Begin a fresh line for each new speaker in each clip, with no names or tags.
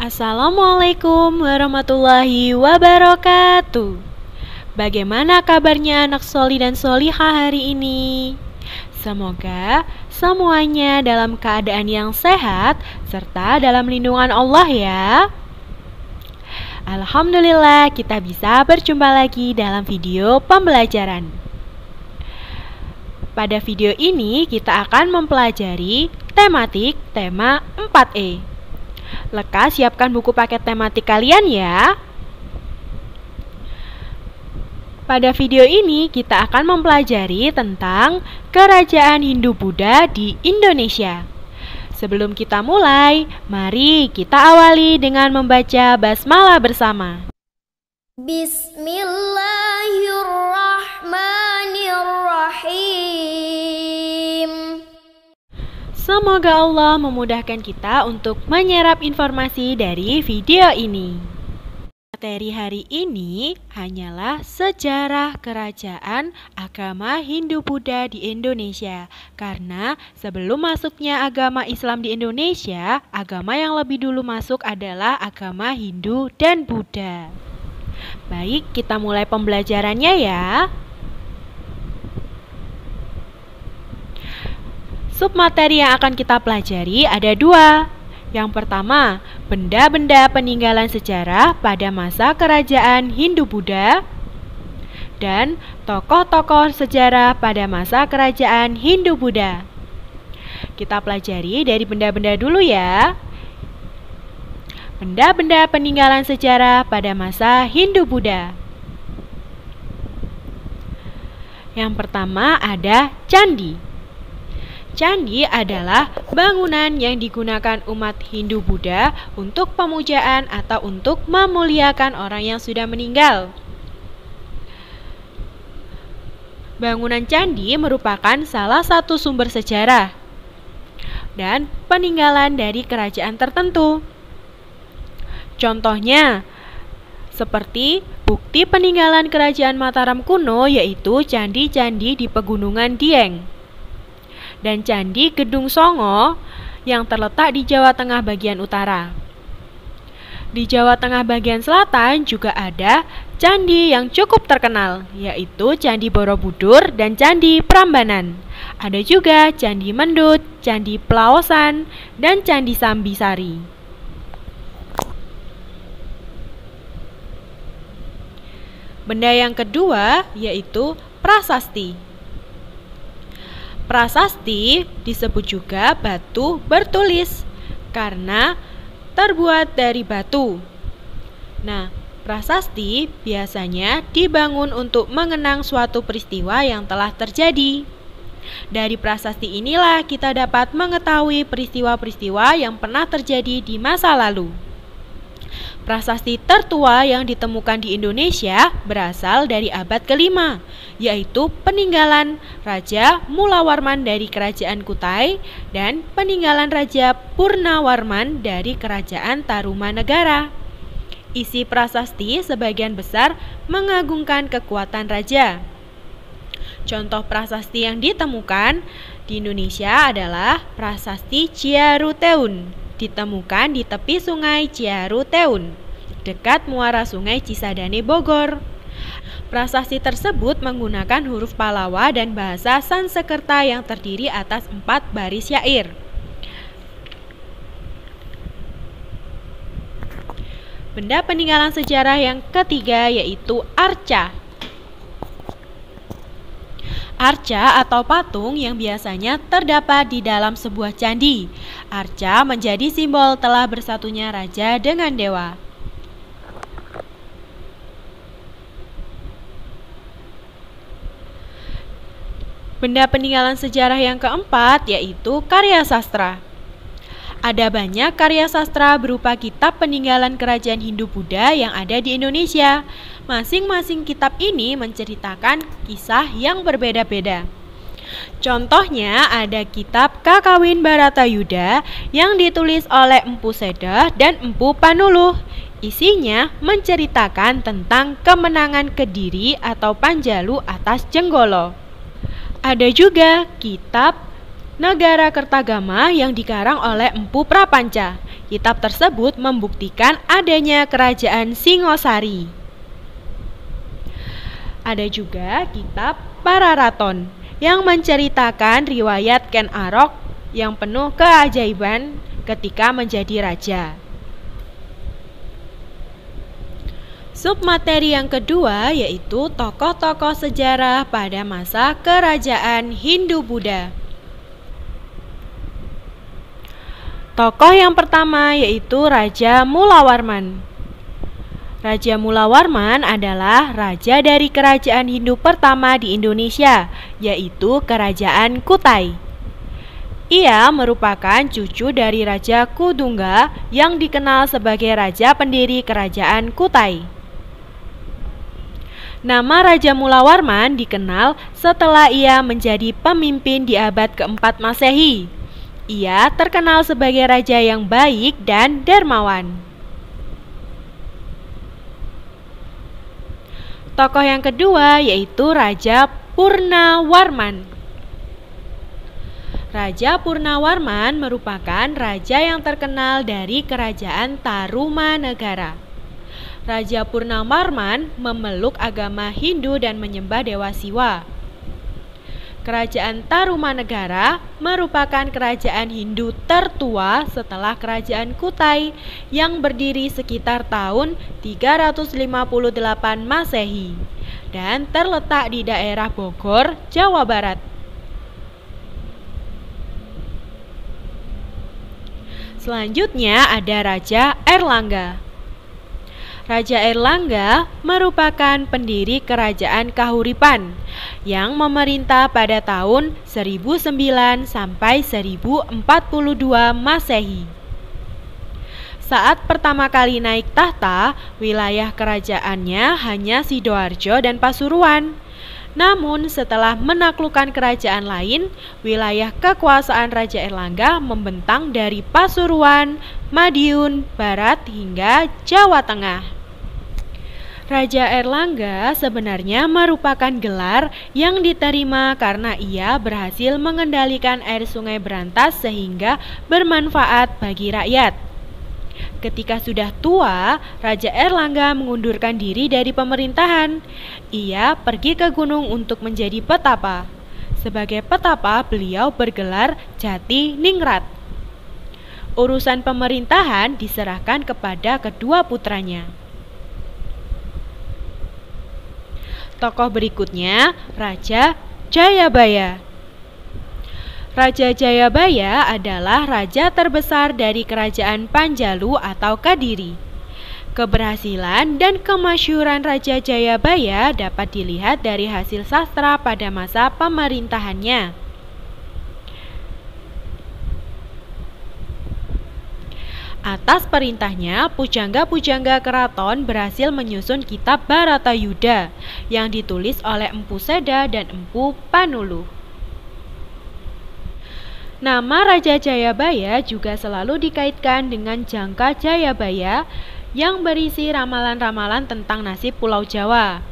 Assalamualaikum warahmatullahi wabarakatuh. Bagaimana kabarnya anak soli dan solihah hari ini? Semoga semuanya dalam keadaan yang sehat serta dalam lindungan Allah ya. Alhamdulillah kita bisa berjumpa lagi dalam video pembelajaran. Pada video ini kita akan mempelajari tematik tema 4E. Lekas siapkan buku paket tematik kalian ya. Pada video ini kita akan mempelajari tentang kerajaan Hindu-Buddha di Indonesia. Sebelum kita mulai, mari kita awali dengan membaca basmalah bersama. Bismillahirrahmanirrahim. Semoga Allah memudahkan kita untuk menyerap informasi dari video ini. Materi hari ini hanyalah sejarah kerajaan agama Hindu-Buddha di Indonesia. Karena sebelum masuknya agama Islam di Indonesia, agama yang lebih dulu masuk adalah agama Hindu dan Buddha. Baik, kita mulai pembelajarannya ya. Submateri yang akan kita pelajari ada dua. Yang pertama, benda-benda peninggalan sejarah pada masa kerajaan Hindu-Buddha dan tokoh-tokoh sejarah pada masa kerajaan Hindu-Buddha. Kita pelajari dari benda-benda dulu ya. Benda-benda peninggalan sejarah pada masa Hindu-Buddha. Yang pertama ada candi. Candi adalah bangunan yang digunakan umat Hindu-Buddha untuk pemujaan atau untuk memuliakan orang yang sudah meninggal. Bangunan candi merupakan salah satu sumber sejarah dan peninggalan dari kerajaan tertentu. Contohnya, seperti bukti peninggalan kerajaan Mataram kuno yaitu candi-candi di Pegunungan Dieng dan Candi Gedung Songo yang terletak di Jawa Tengah bagian utara. Di Jawa Tengah bagian selatan juga ada candi yang cukup terkenal, yaitu Candi Borobudur dan Candi Prambanan. Ada juga Candi Mendut, Candi Pelaosan, dan Candi Sambisari. Benda yang kedua yaitu prasasti. Prasasti disebut juga batu bertulis karena terbuat dari batu. Nah, prasasti biasanya dibangun untuk mengenang suatu peristiwa yang telah terjadi. Dari prasasti inilah kita dapat mengetahui peristiwa-peristiwa yang pernah terjadi di masa lalu. Prasasti tertua yang ditemukan di Indonesia berasal dari abad ke-5, yaitu peninggalan Raja Mulawarman dari Kerajaan Kutai dan peninggalan Raja Purnawarman dari Kerajaan Tarumanegara. Isi prasasti sebagian besar mengagungkan kekuatan raja. Contoh prasasti yang ditemukan di Indonesia adalah prasasti Ciaruteun. Ditemukan di tepi sungai Ciaruteun, dekat muara sungai Cisadane, Bogor. Prasasti tersebut menggunakan huruf Palawa dan bahasa Sansekerta yang terdiri atas 4 baris syair. Benda peninggalan sejarah yang ketiga yaitu arca. Arca atau patung yang biasanya terdapat di dalam sebuah candi. Arca menjadi simbol telah bersatunya raja dengan dewa. Benda peninggalan sejarah yang keempat yaitu karya sastra. Ada banyak karya sastra berupa kitab peninggalan kerajaan Hindu-Buddha yang ada di Indonesia. Masing-masing kitab ini menceritakan kisah yang berbeda-beda. Contohnya ada kitab Kakawin Baratayuda yang ditulis oleh Empu Sedah dan Empu Panuluh. Isinya menceritakan tentang kemenangan Kediri atau Panjalu atas Jenggolo. Ada juga kitab Negara Kertagama yang dikarang oleh Empu Prapanca. Kitab tersebut membuktikan adanya kerajaan Singosari. Ada juga kitab Pararaton yang menceritakan riwayat Ken Arok yang penuh keajaiban ketika menjadi raja. Submateri yang kedua yaitu tokoh-tokoh sejarah pada masa kerajaan Hindu-Buddha. Tokoh yang pertama yaitu Raja Mulawarman. Raja Mulawarman adalah raja dari kerajaan Hindu pertama di Indonesia, yaitu Kerajaan Kutai. Ia merupakan cucu dari Raja Kudungga yang dikenal sebagai raja pendiri Kerajaan Kutai. Nama Raja Mulawarman dikenal setelah ia menjadi pemimpin di abad keempat Masehi. Ia terkenal sebagai raja yang baik dan dermawan. Tokoh yang kedua yaitu Raja Purnawarman. Raja Purnawarman merupakan raja yang terkenal dari Kerajaan Tarumanegara. Raja Purnawarman memeluk agama Hindu dan menyembah Dewa Siwa. Kerajaan Tarumanegara merupakan kerajaan Hindu tertua setelah Kerajaan Kutai yang berdiri sekitar tahun 358 Masehi dan terletak di daerah Bogor, Jawa Barat. Selanjutnya ada Raja Airlangga. Raja Airlangga merupakan pendiri Kerajaan Kahuripan yang memerintah pada tahun 1009 sampai 1042 Masehi. Saat pertama kali naik tahta, wilayah kerajaannya hanya Sidoarjo dan Pasuruan. Namun setelah menaklukkan kerajaan lain, wilayah kekuasaan Raja Airlangga membentang dari Pasuruan, Madiun, Barat hingga Jawa Tengah. Raja Airlangga sebenarnya merupakan gelar yang diterima karena ia berhasil mengendalikan air Sungai Berantas sehingga bermanfaat bagi rakyat. Ketika sudah tua, Raja Airlangga mengundurkan diri dari pemerintahan. Ia pergi ke gunung untuk menjadi petapa. Sebagai petapa, beliau bergelar Jati Ningrat. Urusan pemerintahan diserahkan kepada kedua putranya. Tokoh berikutnya, Raja Jayabaya. Raja Jayabaya adalah raja terbesar dari Kerajaan Panjalu atau Kadiri. Keberhasilan dan kemasyhuran Raja Jayabaya dapat dilihat dari hasil sastra pada masa pemerintahannya. Atas perintahnya, pujangga-pujangga keraton berhasil menyusun kitab Bharatayuddha yang ditulis oleh Empu Seda dan Empu Panuluh. Nama Raja Jayabaya juga selalu dikaitkan dengan jangka Jayabaya yang berisi ramalan-ramalan tentang nasib Pulau Jawa.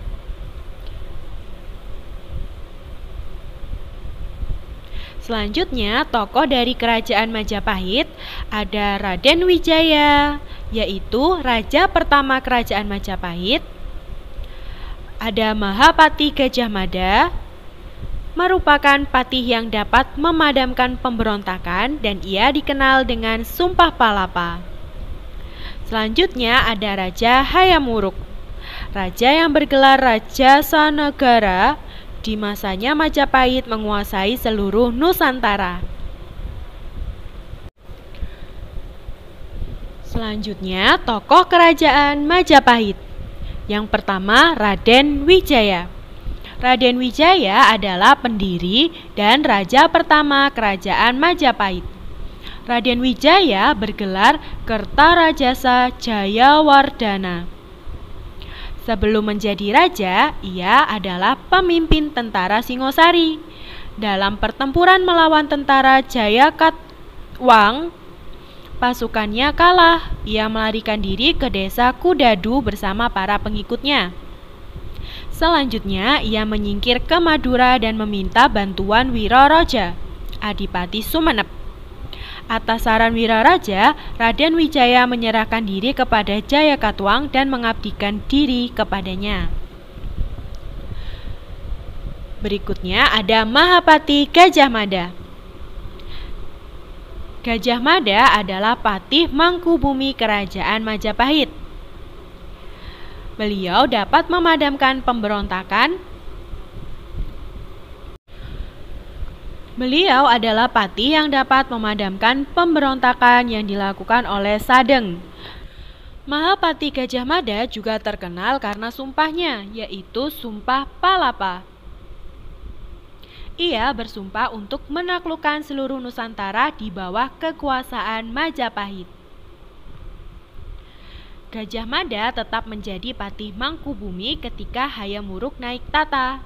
Selanjutnya, tokoh dari Kerajaan Majapahit ada Raden Wijaya, yaitu raja pertama Kerajaan Majapahit. Ada Mahapati Gajah Mada, merupakan patih yang dapat memadamkan pemberontakan dan ia dikenal dengan Sumpah Palapa. Selanjutnya ada Raja Hayam Wuruk, raja yang bergelar Raja Sanagara. Di masanya Majapahit menguasai seluruh Nusantara. Selanjutnya, tokoh kerajaan Majapahit. Yang pertama, Raden Wijaya. Raden Wijaya adalah pendiri dan raja pertama kerajaan Majapahit. Raden Wijaya bergelar Kertarajasa Jayawardhana. Sebelum menjadi raja, ia adalah pemimpin tentara Singosari. Dalam pertempuran melawan tentara Jayakatwang, pasukannya kalah. Ia melarikan diri ke desa Kudadu bersama para pengikutnya. Selanjutnya, ia menyingkir ke Madura dan meminta bantuan Wiroroja, Adipati Sumenep. Atas saran Wiraraja, Raden Wijaya menyerahkan diri kepada Jayakatwang dan mengabdikan diri kepadanya. Berikutnya ada Mahapati Gajah Mada. Gajah Mada adalah patih Mangkubumi Kerajaan Majapahit. Beliau dapat memadamkan pemberontakan. Beliau adalah patih yang dapat memadamkan pemberontakan yang dilakukan oleh Sadeng. Mahapati Gajah Mada juga terkenal karena sumpahnya, yaitu Sumpah Palapa. Ia bersumpah untuk menaklukkan seluruh Nusantara di bawah kekuasaan Majapahit. Gajah Mada tetap menjadi patih Mangkubumi ketika Hayam Wuruk naik tata.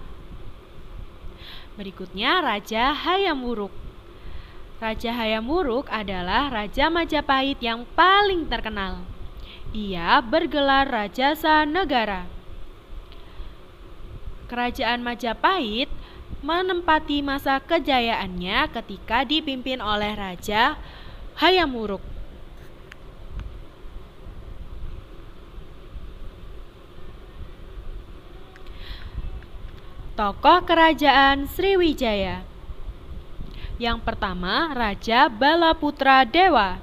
Berikutnya Raja Hayam Wuruk. Raja Hayam Wuruk adalah Raja Majapahit yang paling terkenal. Ia bergelar Raja Sanegara. Kerajaan Majapahit menempati masa kejayaannya ketika dipimpin oleh Raja Hayam Wuruk. Tokoh Kerajaan Sriwijaya. Yang pertama, Raja Balaputra Dewa.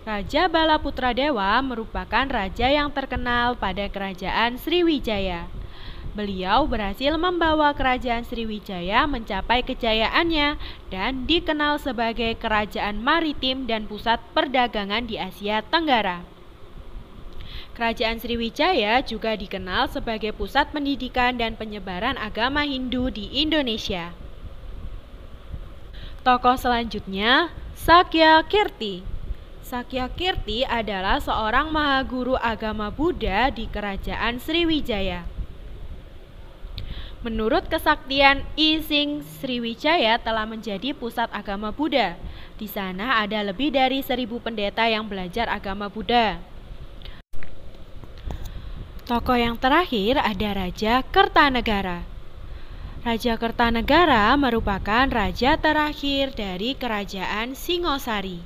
Raja Balaputra Dewa merupakan raja yang terkenal pada Kerajaan Sriwijaya. Beliau berhasil membawa Kerajaan Sriwijaya mencapai kejayaannya dan dikenal sebagai kerajaan maritim dan pusat perdagangan di Asia Tenggara. Kerajaan Sriwijaya juga dikenal sebagai pusat pendidikan dan penyebaran agama Hindu di Indonesia. Tokoh selanjutnya, Sakyakirti. Sakyakirti adalah seorang mahaguru agama Buddha di Kerajaan Sriwijaya. Menurut kesaktian Ising, Sriwijaya telah menjadi pusat agama Buddha. Di sana ada lebih dari 1.000 pendeta yang belajar agama Buddha. Tokoh yang terakhir ada Raja Kertanegara. Raja Kertanegara merupakan raja terakhir dari Kerajaan Singosari.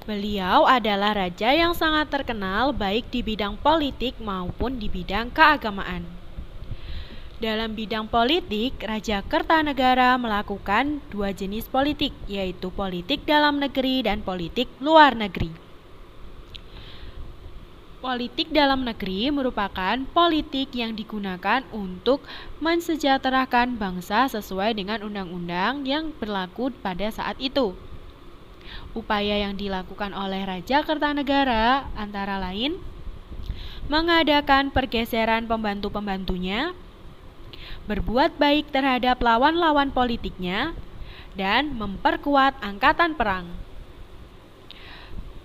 Beliau adalah raja yang sangat terkenal baik di bidang politik maupun di bidang keagamaan. Dalam bidang politik, Raja Kertanegara melakukan 2 jenis politik, yaitu politik dalam negeri dan politik luar negeri. Politik dalam negeri merupakan politik yang digunakan untuk mensejahterakan bangsa sesuai dengan undang-undang yang berlaku pada saat itu. Upaya yang dilakukan oleh Raja Kertanegara antara lain mengadakan pergeseran pembantu-pembantunya, berbuat baik terhadap lawan-lawan politiknya, dan memperkuat angkatan perang.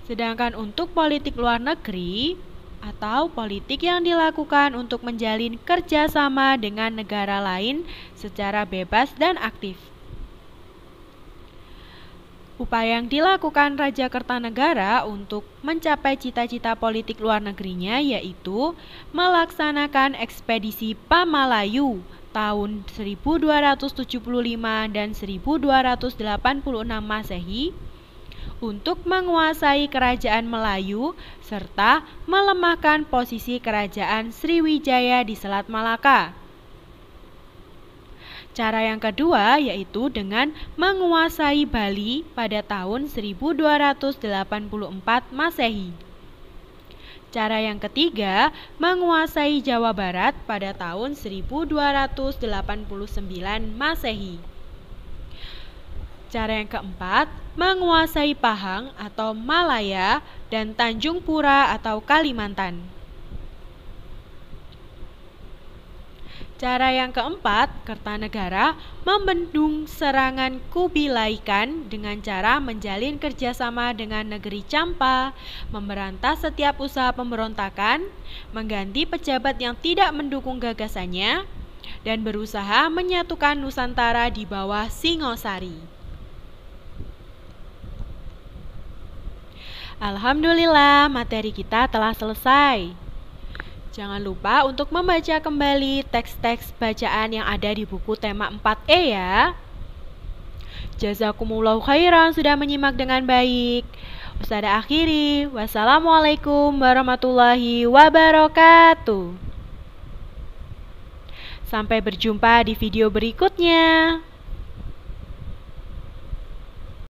Sedangkan untuk politik luar negeri atau politik yang dilakukan untuk menjalin kerjasama dengan negara lain secara bebas dan aktif. Upaya yang dilakukan Raja Kertanegara untuk mencapai cita-cita politik luar negerinya yaitu melaksanakan ekspedisi Pamalayu tahun 1275 dan 1286 Masehi untuk menguasai kerajaan Melayu serta melemahkan posisi kerajaan Sriwijaya di Selat Malaka. Cara yang kedua yaitu dengan menguasai Bali pada tahun 1284 Masehi. Cara yang ketiga, menguasai Jawa Barat pada tahun 1289 Masehi. Cara yang keempat, menguasai Pahang atau Malaya dan Tanjung Pura atau Kalimantan. Cara yang keempat, Kertanegara membendung serangan Kubilai Khan dengan cara menjalin kerjasama dengan negeri Campa, memberantas setiap usaha pemberontakan, mengganti pejabat yang tidak mendukung gagasannya, dan berusaha menyatukan Nusantara di bawah Singosari. Alhamdulillah, materi kita telah selesai. Jangan lupa untuk membaca kembali teks-teks bacaan yang ada di buku tema 4E ya. Jazakumullahu khairan sudah menyimak dengan baik. Ustazah akhiri, wassalamualaikum warahmatullahi wabarakatuh. Sampai berjumpa di video berikutnya.